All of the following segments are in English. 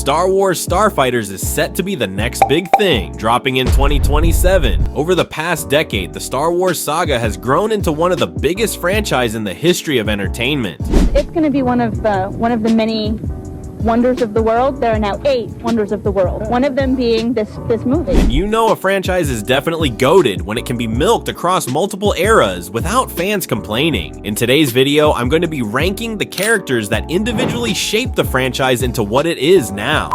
Star Wars Starfighters is set to be the next big thing, dropping in 2027. Over the past decade, the Star Wars saga has grown into one of the biggest franchises in the history of entertainment. It's going to be one of the many wonders of the world. There are now 8 wonders of the world, one of them being this movie. You know a franchise is definitely goated when it can be milked across multiple eras without fans complaining. In today's video, I'm going to be ranking the characters that individually shaped the franchise into what it is now.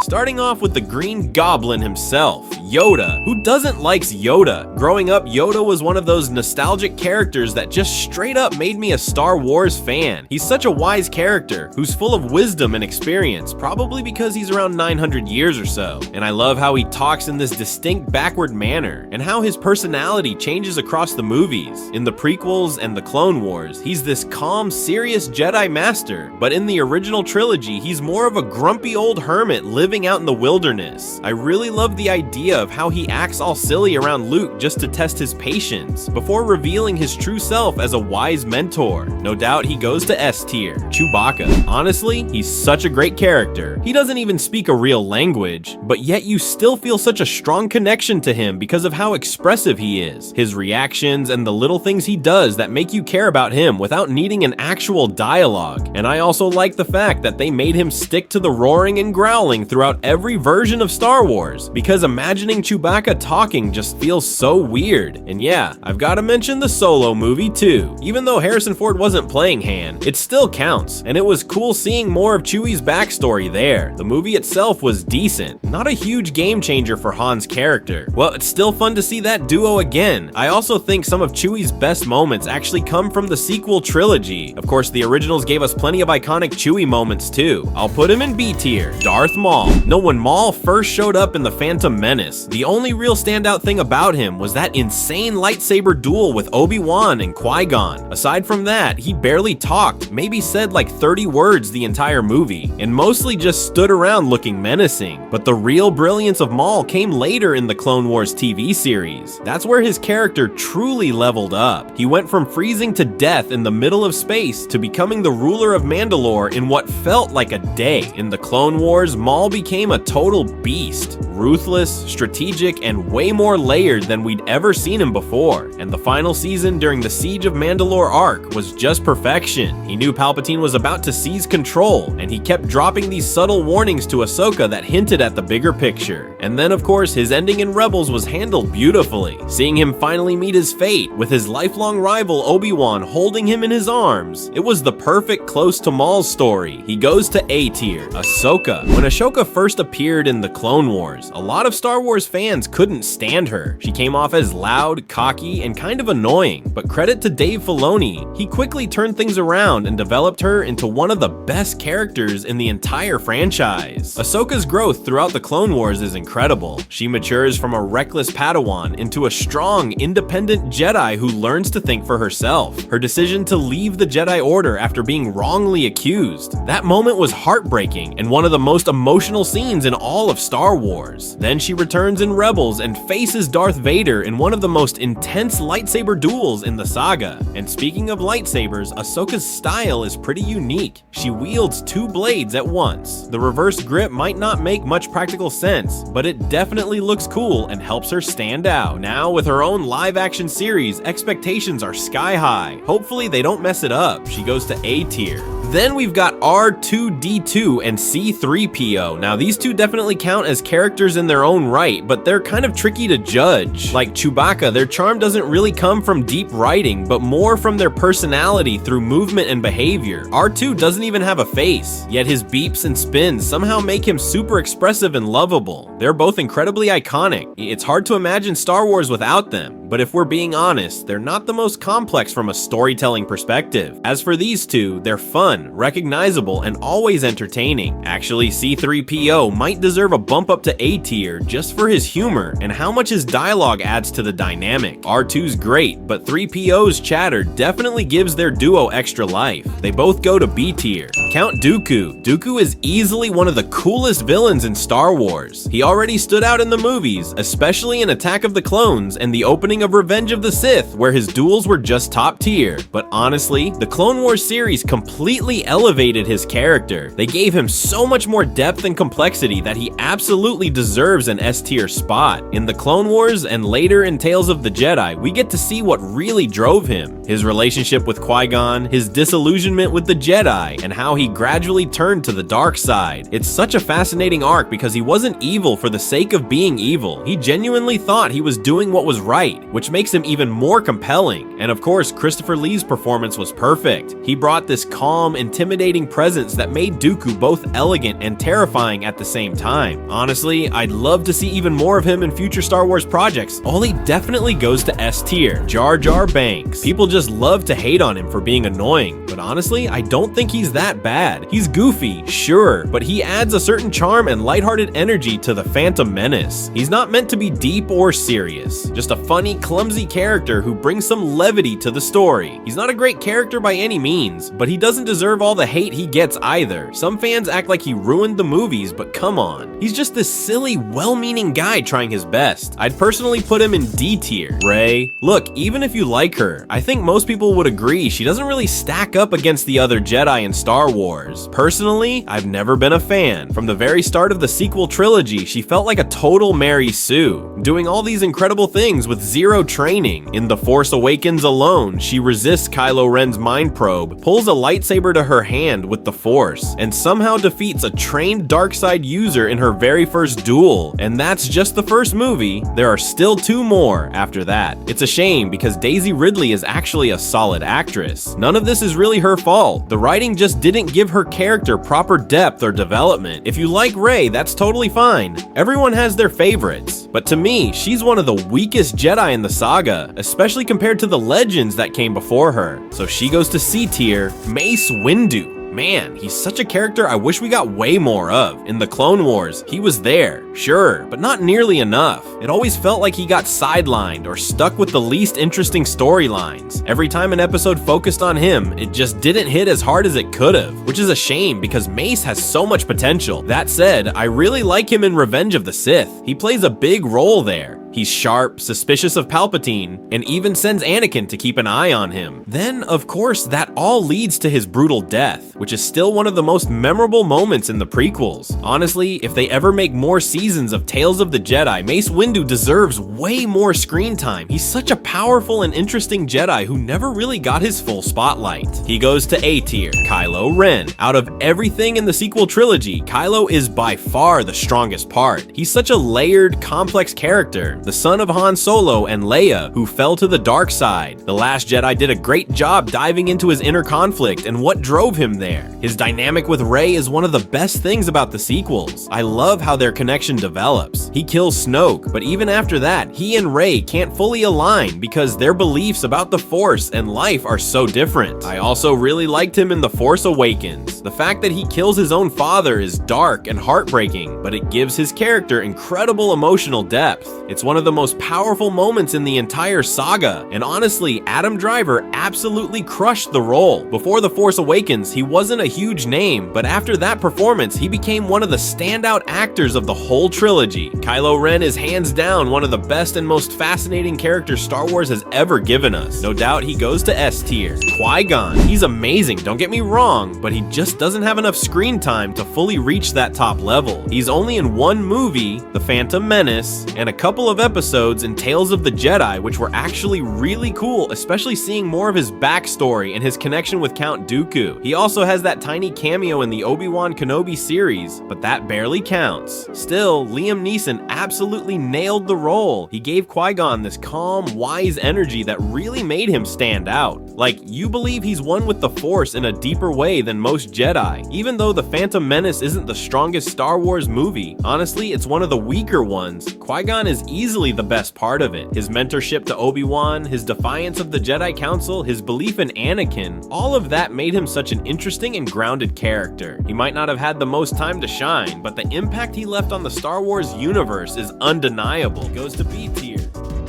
Starting off with the Green Goblin himself, Yoda. Who doesn't like Yoda? Growing up, Yoda was one of those nostalgic characters that just straight up made me a Star Wars fan. He's such a wise character who's full of wisdom and experience, probably because he's around 900 years or so. And I love how he talks in this distinct backward manner, and how his personality changes across the movies. In the prequels and the Clone Wars, he's this calm, serious Jedi master, but in the original trilogy, he's more of a grumpy old hermit living out in the wilderness. I really love the idea of how he acts all silly around Luke just to test his patience, before revealing his true self as a wise mentor. No doubt he goes to S tier, Chewbacca. Honestly, he's such a great character. He doesn't even speak a real language, but yet you still feel such a strong connection to him because of how expressive he is, his reactions, and the little things he does that make you care about him without needing an actual dialogue. And I also like the fact that they made him stick to the roaring and growling throughout every version of Star Wars, because imagining Chewbacca talking just feels so weird. And yeah, I've got to mention the Solo movie too. Even though Harrison Ford wasn't playing Han, it still counts, and it was cool seeing more of Chewie's backstory there. The movie itself was decent, not a huge game changer for Han's character. Well, it's still fun to see that duo again. I also think some of Chewie's best moments actually come from the sequel trilogy. Of course, the originals gave us plenty of iconic Chewie moments too. I'll put him in B tier, Darth Maul. No, when Maul first showed up in The Phantom Menace, the only real standout thing about him was that insane lightsaber duel with Obi-Wan and Qui-Gon. Aside from that, he barely talked, maybe said like 30 words the entire movie, and mostly just stood around looking menacing. But the real brilliance of Maul came later in the Clone Wars TV series. That's where his character truly leveled up. He went from freezing to death in the middle of space to becoming the ruler of Mandalore in what felt like a day. In the Clone Wars, Maul became a total beast, ruthless, strategic, and way more layered than we'd ever seen him before. And the final season during the Siege of Mandalore arc was just perfection. He knew Palpatine was about to seize control, and he kept dropping these subtle warnings to Ahsoka that hinted at the bigger picture. And then of course his ending in Rebels was handled beautifully, seeing him finally meet his fate with his lifelong rival Obi-Wan holding him in his arms. It was the perfect close to Maul's story. He goes to A tier, Ahsoka. When Ahsoka first appeared in the Clone Wars, a lot of Star Wars fans couldn't stand her. She came off as loud, cocky, and kind of annoying, but credit to Dave Filoni, he quickly turned things around and developed her into one of the best characters in the entire franchise. Ahsoka's growth throughout the Clone Wars is incredible. She matures from a reckless Padawan into a strong, independent Jedi who learns to think for herself. Her decision to leave the Jedi Order after being wrongly accused, that moment was heartbreaking and one of the most emotional scenes in all of Star Wars. Then she returns in Rebels and faces Darth Vader in one of the most intense lightsaber duels in the saga. And speaking of lightsabers, Ahsoka's style is pretty unique. She wields 2 blades at once. The reverse grip might not make much practical sense, but it definitely looks cool and helps her stand out. Now with her own live-action series, expectations are sky high. Hopefully they don't mess it up. She goes to A tier. Then we've got R2-D2 and C-3PO. Now these two definitely count as characters in their own right, but they're kind of tricky to judge. Like Chewbacca, their charm doesn't really come from deep writing, but more from their personality through movement and behavior. R2 doesn't even have a face, yet his beeps and spins somehow make him super expressive and lovable. They're both incredibly iconic. It's hard to imagine Star Wars without them, but if we're being honest, they're not the most complex from a storytelling perspective. As for these two, they're fun, recognizable, and always entertaining. Actually, C-3PO might deserve a bump up to A tier just for his humor and how much his dialogue adds to the dynamic. R2's great, but 3PO's chatter definitely gives their duo extra life. They both go to B tier. Count Dooku. Dooku is easily one of the coolest villains in Star Wars. He already stood out in the movies, especially in Attack of the Clones and the opening of Revenge of the Sith, where his duels were just top tier. But honestly, the Clone Wars series completely really elevated his character. They gave him so much more depth and complexity that he absolutely deserves an S-tier spot. In the Clone Wars and later in Tales of the Jedi, we get to see what really drove him. His relationship with Qui-Gon, his disillusionment with the Jedi, and how he gradually turned to the dark side. It's such a fascinating arc because he wasn't evil for the sake of being evil. He genuinely thought he was doing what was right, which makes him even more compelling. And of course, Christopher Lee's performance was perfect. He brought this calm, intimidating presence that made Dooku both elegant and terrifying at the same time. Honestly, I'd love to see even more of him in future Star Wars projects. Ollie definitely goes to S tier. Jar Jar Banks. People just love to hate on him for being annoying, but honestly, I don't think he's that bad. He's goofy, sure, but he adds a certain charm and lighthearted energy to the Phantom Menace. He's not meant to be deep or serious, just a funny, clumsy character who brings some levity to the story. He's not a great character by any means, but he doesn't deserve all the hate he gets either. Some fans act like he ruined the movies, but come on. He's just this silly, well-meaning guy trying his best. I'd personally put him in D tier. Rey. Look, even if you like her, I think most people would agree she doesn't really stack up against the other Jedi in Star Wars. Personally, I've never been a fan. From the very start of the sequel trilogy, she felt like a total Mary Sue, doing all these incredible things with zero training. In The Force Awakens alone, she resists Kylo Ren's mind probe, pulls a lightsaber to her hand with the Force, and somehow defeats a trained darkside user in her very first duel. And that's just the first movie. There are still 2 more after that. It's a shame because Daisy Ridley is actually a solid actress. None of this is really her fault. The writing just didn't give her character proper depth or development. If you like Rey, that's totally fine. Everyone has their favorites, but to me, she's one of the weakest Jedi in the saga, especially compared to the legends that came before her. So she goes to C tier. Mace Windu. Man, he's such a character I wish we got way more of. In the Clone Wars, he was there, sure, but not nearly enough. It always felt like he got sidelined or stuck with the least interesting storylines. Every time an episode focused on him, it just didn't hit as hard as it could have, which is a shame because Mace has so much potential. That said, I really like him in Revenge of the Sith. He plays a big role there. He's sharp, suspicious of Palpatine, and even sends Anakin to keep an eye on him. Then, of course, that all leads to his brutal death, which is still one of the most memorable moments in the prequels. Honestly, if they ever make more seasons of Tales of the Jedi, Mace Windu deserves way more screen time. He's such a powerful and interesting Jedi who never really got his full spotlight. He goes to A tier. Kylo Ren. Out of everything in the sequel trilogy, Kylo is by far the strongest part. He's such a layered, complex character. The son of Han Solo and Leia, who fell to the dark side. The Last Jedi did a great job diving into his inner conflict and what drove him there. His dynamic with Rey is one of the best things about the sequels. I love how their connection develops. He kills Snoke, but even after that, he and Rey can't fully align because their beliefs about the Force and life are so different. I also really liked him in The Force Awakens. The fact that he kills his own father is dark and heartbreaking, but it gives his character incredible emotional depth. It's one of the most powerful moments in the entire saga, and honestly, Adam Driver absolutely crushed the role. Before The Force Awakens, he wasn't a huge name, but after that performance, he became one of the standout actors of the whole trilogy. Kylo Ren is hands down one of the best and most fascinating characters Star Wars has ever given us. No doubt he goes to S tier. Qui-Gon. He's amazing, don't get me wrong, but he just doesn't have enough screen time to fully reach that top level. He's only in 1 movie, The Phantom Menace, and a couple of episodes in Tales of the Jedi, which were actually really cool, especially seeing more of his backstory and his connection with Count Dooku. He also has that tiny cameo in the Obi-Wan Kenobi series, but that barely counts. Still, Liam Neeson absolutely nailed the role. He gave Qui-Gon this calm, wise energy that really made him stand out. Like, you believe he's one with the Force in a deeper way than most Jedi. Even though The Phantom Menace isn't the strongest Star Wars movie, honestly, it's one of the weaker ones. Qui-Gon is easily the best part of it. His mentorship to Obi-Wan, his defiance of the Jedi Council, his belief in Anakin, all of that made him such an interesting and grounded character. He might not have had the most time to shine, but the impact he left on the Star Wars universe is undeniable. He goes to B tier.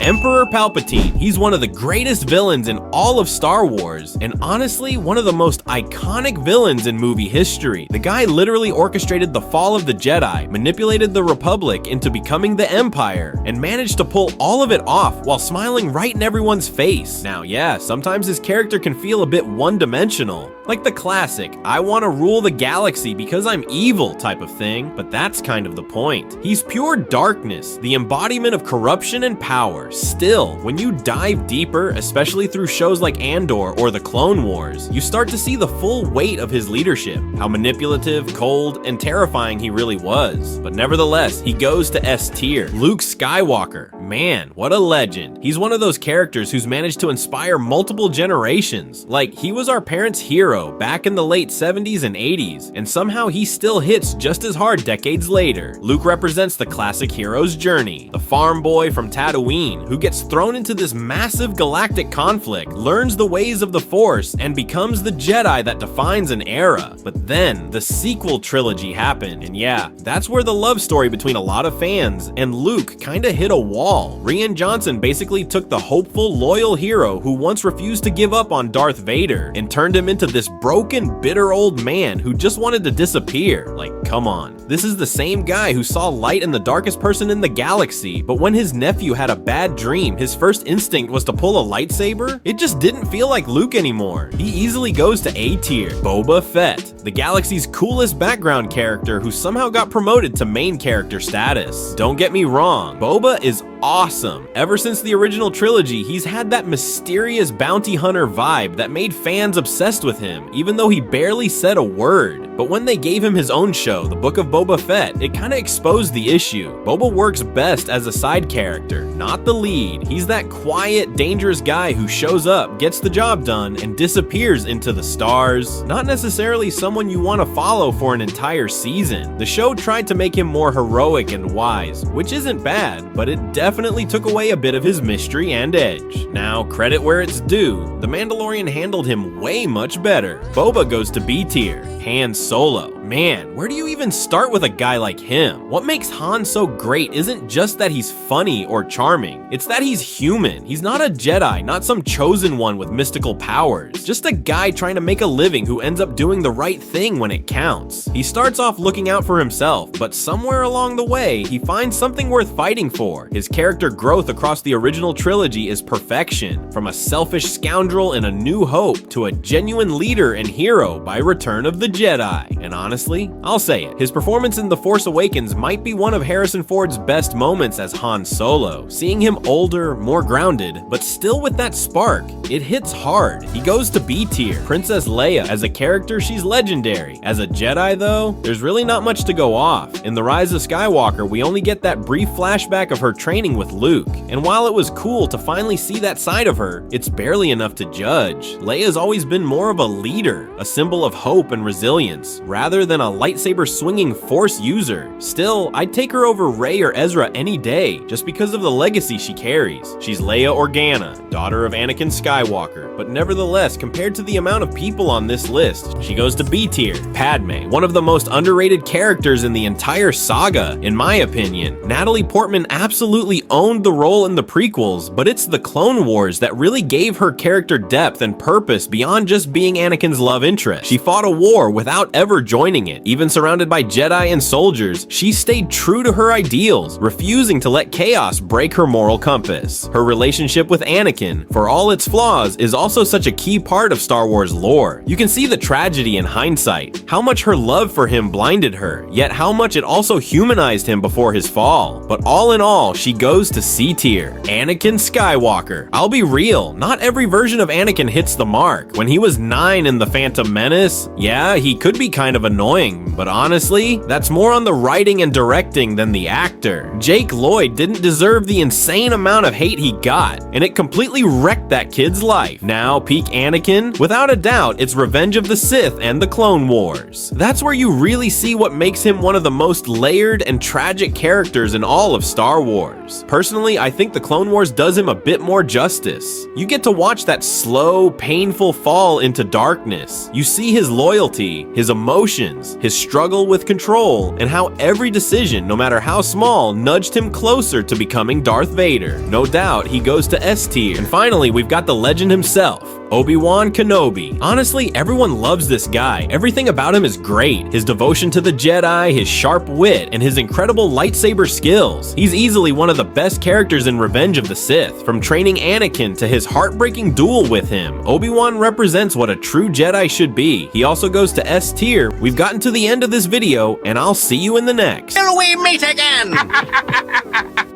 Emperor Palpatine. He's one of the greatest villains in all of Star Wars, and honestly, one of the most iconic villains in movie history. The guy literally orchestrated the fall of the Jedi, manipulated the Republic into becoming the Empire, and managed to pull all of it off while smiling right in everyone's face. Now, yeah, sometimes his character can feel a bit one-dimensional, Like the classic, I want to rule the galaxy because I'm evil type of thing, but that's kind of the point. He's pure darkness, the embodiment of corruption and power. Still, when you dive deeper, especially through shows like Andor or the Clone Wars, you start to see the full weight of his leadership, how manipulative, cold, and terrifying he really was. But nevertheless, he goes to S tier. Luke Skywalker. Man, what a legend. He's one of those characters who's managed to inspire multiple generations. Like, he was our parents' hero back in the late 70s and 80s, and somehow he still hits just as hard decades later. Luke represents the classic hero's journey. The farm boy from Tatooine who gets thrown into this massive galactic conflict, learns the ways of the Force, and becomes the Jedi that defines an era. But then, the sequel trilogy happened, and yeah, that's where the love story between a lot of fans and Luke kinda hit a wall. Rian Johnson basically took the hopeful, loyal hero who once refused to give up on Darth Vader and turned him into this broken, bitter old man who just wanted to disappear. Like, come on. This is the same guy who saw light in the darkest person in the galaxy, but when his nephew had a bad dream, his first instinct was to pull a lightsaber? It just didn't feel like Luke anymore. He easily goes to A tier. Boba Fett, the galaxy's coolest background character who somehow got promoted to main character status. Don't get me wrong, Boba is awesome. Ever since the original trilogy, he's had that mysterious bounty hunter vibe that made fans obsessed with him, even though he barely said a word. But when they gave him his own show, The Book of Boba Fett, it kinda exposed the issue. Boba works best as a side character, not the lead. He's that quiet, dangerous guy who shows up, gets the job done, and disappears into the stars. Not necessarily someone you want to follow for an entire season. The show tried to make him more heroic and wise, which isn't bad, but it definitely took away a bit of his mystery and edge. Now, credit where it's due, The Mandalorian handled him way much better. Boba goes to B tier. Han Solo. Man, where do you even start with a guy like him? What makes Han so great isn't just that he's funny or charming, it's that he's human. He's not a Jedi, not some chosen one with mystical powers. Just a guy trying to make a living who ends up doing the right thing when it counts. He starts off looking out for himself, but somewhere along the way, he finds something worth fighting for. His character growth across the original trilogy is perfection, from a selfish scoundrel in A New Hope to a genuine leader and hero by Return of the Jedi. And honestly, I'll say it, his performance in The Force Awakens might be one of Harrison Ford's best moments as Han Solo. Seeing him older, more grounded, but still with that spark, it hits hard. He goes to B tier. Princess Leia, as a character, she's legendary. As a Jedi though, there's really not much to go off. In The Rise of Skywalker, we only get that brief flashback of her training with Luke, and while it was cool to finally see that side of her, it's barely enough to judge. Leia's always been more of a leader, a symbol of hope and resilience, rather than a lightsaber-swinging Force user. Still, I'd take her over Rey or Ezra any day, just because of the legacy she carries. She's Leia Organa, daughter of Anakin Skywalker, but nevertheless, compared to the amount of people on this list, she goes to B tier. Padme, one of the most underrated characters in the entire saga, in my opinion. Natalie Portman absolutely owned the role in the prequels, but it's the Clone Wars that really gave her character depth and purpose beyond just being Anakin's love interest. She fought a war without ever joining it. Even surrounded by Jedi and soldiers, she stayed true to her ideals, refusing to let chaos break her moral compass. Her relationship with Anakin, for all its flaws, is also such a key part of Star Wars lore. You can see the tragedy in hindsight, how much her love for him blinded her, yet how much it also humanized him before his fall. But all in all, she goes to C tier. Anakin Skywalker. I'll be real, not every version of Anakin hits the mark. When he was 9 in The Phantom Menace, yeah, he could be kind of annoying, but honestly, that's more on the writing and directing than the actor. Jake Lloyd didn't deserve the insane amount of hate he got, and it completely wrecked that kid's life. Now, peak Anakin? Without a doubt, it's Revenge of the Sith and the Clone Wars. That's where you really see what makes him one of the most layered and tragic characters in all of Star Wars. Personally, I think the Clone Wars does him a bit more justice. You get to watch that slow, painful fall into darkness. You see his loyalty, his emotions, his struggle with control, and how every decision, no matter how small, nudged him closer to becoming Darth Vader. No doubt, he goes to S tier. And finally, we've got the legend himself, Obi-Wan Kenobi. Honestly, everyone loves this guy. Everything about him is great. His devotion to the Jedi, his sharp wit, and his incredible lightsaber skills. He's easily one of the best characters in Revenge of the Sith. From training Anakin to his heartbreaking duel with him, Obi-Wan represents what a true Jedi should be. He also goes to S tier. We've gotten to the end of this video, and I'll see you in the next. Till we meet again!